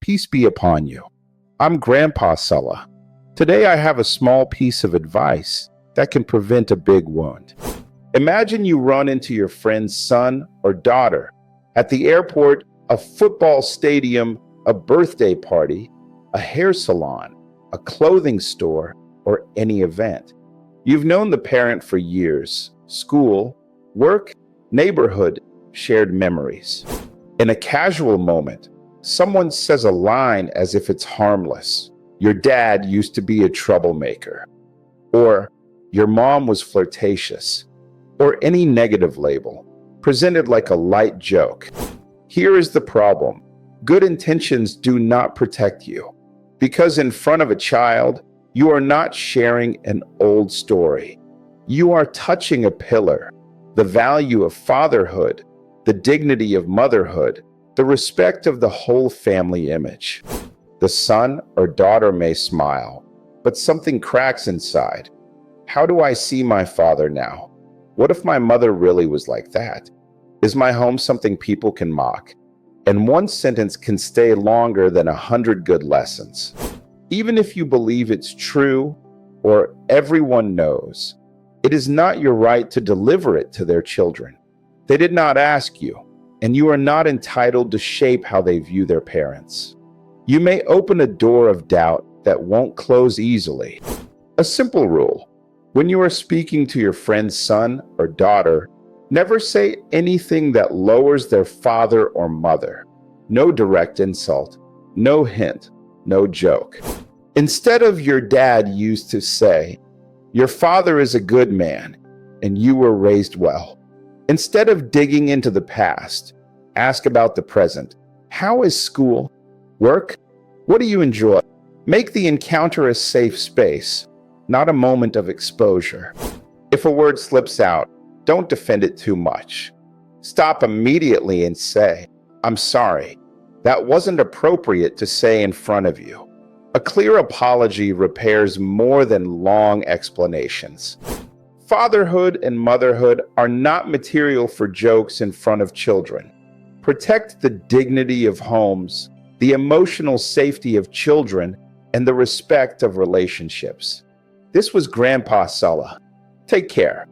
Peace be upon you. I'm Grandpa Salah. Today I have a small piece of advice that can prevent a big wound. Imagine you run into your friend's son or daughter at the airport, a football stadium, a birthday party, a hair salon, a clothing store, or any event. You've known the parent for years, school, work, neighborhood, shared memories. In a casual moment, someone says a line as if it's harmless. Your dad used to be a troublemaker. Or your mom was flirtatious. Or any negative label, presented like a light joke. Here is the problem. Good intentions do not protect you. Because in front of a child, you are not sharing an old story. You are touching a pillar, the value of fatherhood, the dignity of motherhood, the respect of the whole family image. The son or daughter may smile, but something cracks inside. How do I see my father now? What if my mother really was like that? Is my home something people can mock? And one sentence can stay longer than 100 good lessons. Even if you believe it's true or everyone knows, it is not your right to deliver it to their children. They did not ask you, and you are not entitled to shape how they view their parents. You may open a door of doubt that won't close easily. A simple rule: when you are speaking to your friend's son or daughter, never say anything that lowers their father or mother. No direct insult, no hint, no joke. Instead of "your dad used to say," "your father is a good man and you were raised well." Instead of digging into the past, ask about the present. How is school? Work? What do you enjoy? Make the encounter a safe space, not a moment of exposure. If a word slips out, don't defend it too much. Stop immediately and say, "I'm sorry. That wasn't appropriate to say in front of you." A clear apology repairs more than long explanations. Fatherhood and motherhood are not material for jokes in front of children. Protect the dignity of homes, the emotional safety of children, and the respect of relationships. This was Grandpa Salah. Take care.